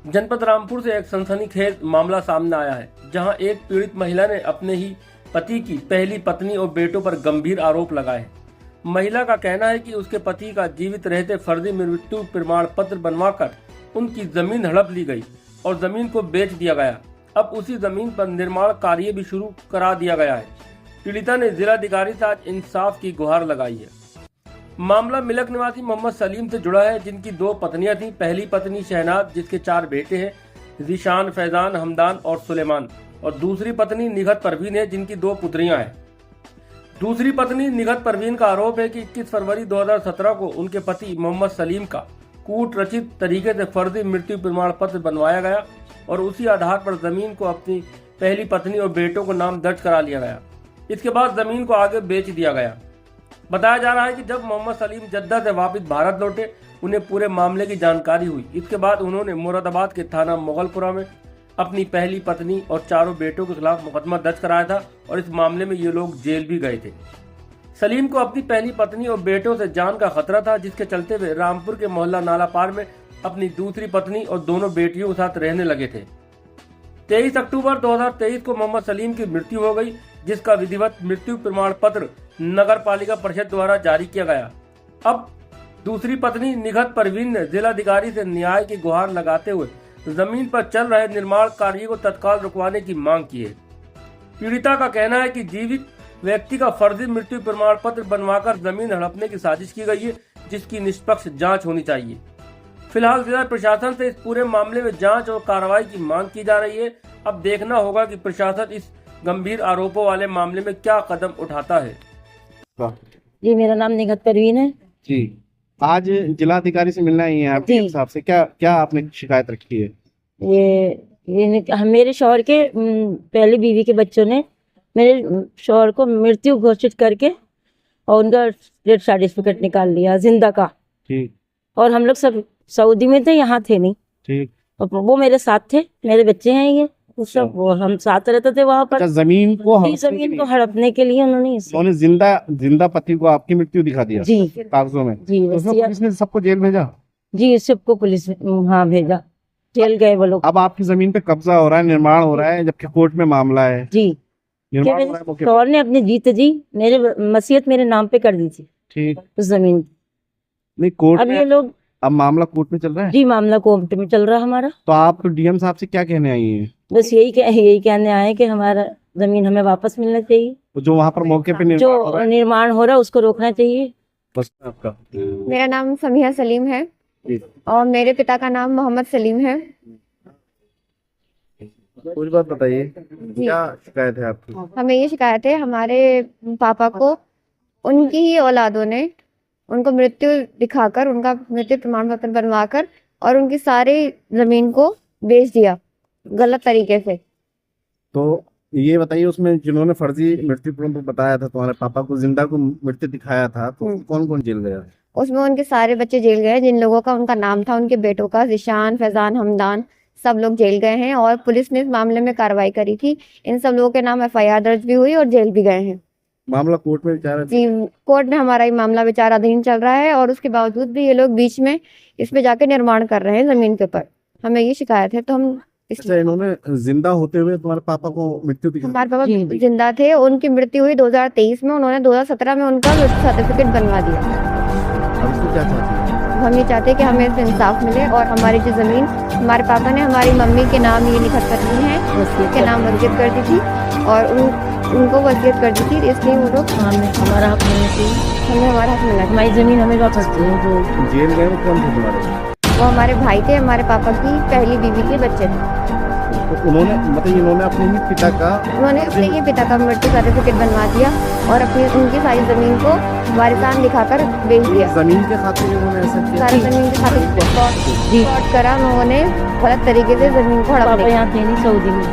जनपद रामपुर से एक सनसनीखेज मामला सामने आया है, जहां एक पीड़ित महिला ने अपने ही पति की पहली पत्नी और बेटों पर गंभीर आरोप लगाए हैं। महिला का कहना है कि उसके पति का जीवित रहते फर्जी मृत्यु प्रमाण पत्र बनवाकर उनकी जमीन हड़प ली गई और जमीन को बेच दिया गया। अब उसी जमीन पर निर्माण कार्य भी शुरू करा दिया गया है। पीड़िता ने जिलाधिकारी से आज इंसाफ की गुहार लगाई है। मामला मिलक निवासी मोहम्मद सलीम से जुड़ा है, जिनकी 2 पत्नियां थीं। पहली पत्नी शहनाज, जिसके 4 बेटे हैं, ज़ीशान, फैजान, हमदान और सुलेमान, और दूसरी पत्नी निगहत परवीन है, जिनकी 2 पुत्रियां हैं। दूसरी पत्नी निगहत परवीन का आरोप है कि 21 फरवरी 2017 को उनके पति मोहम्मद सलीम का कूट रचित तरीके से फर्जी मृत्यु प्रमाण पत्र बनवाया गया और उसी आधार पर जमीन को अपनी पहली पत्नी और बेटों को नाम दर्ज करा लिया गया। इसके बाद जमीन को आगे बेच दिया गया। बताया जा रहा है कि जब मोहम्मद सलीम जद्दा से वापस भारत लौटे, उन्हें पूरे मामले की जानकारी हुई। इसके बाद उन्होंने मुरादाबाद के थाना मुगलपुरा में अपनी पहली पत्नी और 4 बेटों के खिलाफ मुकदमा दर्ज कराया था और इस मामले में ये लोग जेल भी गए थे। सलीम को अपनी पहली पत्नी और बेटों से जान का खतरा था, जिसके चलते वे रामपुर के मोहल्ला नाला पार में अपनी दूसरी पत्नी और दोनों बेटियों के साथ रहने लगे थे। 23 अक्टूबर 2023 को मोहम्मद सलीम की मृत्यु हो गई, जिसका विधिवत मृत्यु प्रमाण पत्र नगर पालिका परिषद द्वारा जारी किया गया। अब दूसरी पत्नी निगहत परवीन ने जिलाधिकारी से न्याय की गुहार लगाते हुए जमीन पर चल रहे निर्माण कार्य को तत्काल रुकवाने की मांग की है। पीड़िता का कहना है कि जीवित व्यक्ति का फर्जी मृत्यु प्रमाण पत्र बनवाकर जमीन हड़पने की साजिश की गई है, जिसकी निष्पक्ष जांच होनी चाहिए। फिलहाल जिला प्रशासन से इस पूरे मामले में जांच और कार्रवाई की मांग की जा रही है। अब देखना होगा कि प्रशासन इस गंभीर आरोपों वाले मामले में क्या कदम उठाता है। जी, मेरा नाम निगहत परवीन है। जी, आज जिलाधिकारी से मिलना ही है आपके हिसाब से, क्या आपने शिकायत रखी है? ये मेरे शौहर के पहली बीवी के बच्चों ने मेरे शौहर को मृत्यु घोषित करके और उनका डेथ सर्टिफिकेट निकाल लिया जिंदा का। ठीक। और हम लोग सब सऊदी में थे, यहाँ थे नहीं। ठीक। और वो मेरे साथ थे, मेरे बच्चे हैं ये सब, वो हम साथ रहते थे वहाँ पर। जमीन को हड़पने के लिए उन्होंने जिंदा पति को आपकी मृत्यु दिखा दिया जी कागजों में। जी, पुलिस ने सबको जेल भेजा? जी, सबको पुलिस हाँ भेजा, जेल गए वो लोग। अब आपकी जमीन पे कब्जा हो रहा है, निर्माण हो रहा है, जबकि कोर्ट में मामला है। जी, शौहर ने अपनी जीत जी मेरे मसीहत मेरे नाम पे कर दी थी। ठीक। उस जमीन नहीं, कोर्ट अब में ये लोग अब मामला कोर्ट में चल रहा है? जी, मामला कोर्ट में चल रहा है हमारा। तो आप डीएम साहब से क्या कहने आई हैं? बस यही कहने आए कि हमारा जमीन हमें वापस मिलना चाहिए। जो वहाँ पर मौके पे निर्माण हो रहा है उसको रोकना चाहिए। बस आपका? मेरा नाम समिया सलीम है और मेरे पिता का नाम मोहम्मद सलीम है। कुछ बात बताइए, क्या शिकायत है आपकी? हमें ये शिकायत है, हमारे पापा को उनकी ही औलादों ने उनको मृत्यु दिखाकर, उनका मृत्यु प्रमाण पत्र बनवाकर और उनकी सारी जमीन को बेच दिया गलत तरीके से। तो ये बताइए, उसमें जिन्होंने फर्जी मृत्यु प्रमाण पत्र बताया था तुम्हारे पापा को, जिंदा को मृत्यु दिखाया था, तो कौन कौन जेल गया? उसमें उनके सारे बच्चे जेल गए, जिन लोगों का उनका नाम था, उनके बेटों का, ज़ीशान, फैजान, हमदान, सब लोग जेल गए हैं और पुलिस ने इस मामले में कार्रवाई करी थी। इन सब लोगों के नाम FIR दर्ज भी हुई और जेल भी गए हैं। मामला कोर्ट में विचाराधीन? जी, कोर्ट में हमारा ये मामला विचाराधीन चल रहा है और उसके बावजूद भी ये लोग बीच में इस पे जाके निर्माण कर रहे हैं जमीन के ऊपर। हमें ये शिकायत है। तो हम इन्होंने जिंदा होते हुए तुम्हारे पापा को मृत्यु दिखाई? हमारे पापा जिंदा थे, उनकी मृत्यु हुई 2023 में, उन्होंने 2017 में उनका मृत्यु सर्टिफिकेट बनवा दिया। अब इसको क्या चाहते हैं? हम ये चाहते हैं कि हमें इससे इंसाफ मिले और हमारी जो जमीन हमारे पापा ने हमारी मम्मी के नाम ये निगहत करनी है, उसके नाम वसीयत कर दी थी और उनको वसीयत कर दी थी, इसलिए वो लोग हमारा हक मिलना चाहिए। हमें हमारा हक मिलना, हमारी जमीन हमें वापस दे। जो जेल गए वो कौन थे तुम्हारे? वो हमारे भाई थे, हमारे पापा की पहली बीवी के बच्चे थे। तो उन्होंने इन्होंने अपने ही पिता का मृत्यु सर्टिफिकेट बनवा दिया और अपनी उनकी सारी जमीन को वारिसान दिखाकर बेच दिया। जमीन के खातिर उन्होंने ऐसा किया? सारी जमीन के खातिर फ्रॉड करा, उन्होंने गलत तरीके से जमीन को हड़प लिया। यहाँ थे नहीं, सऊदी में।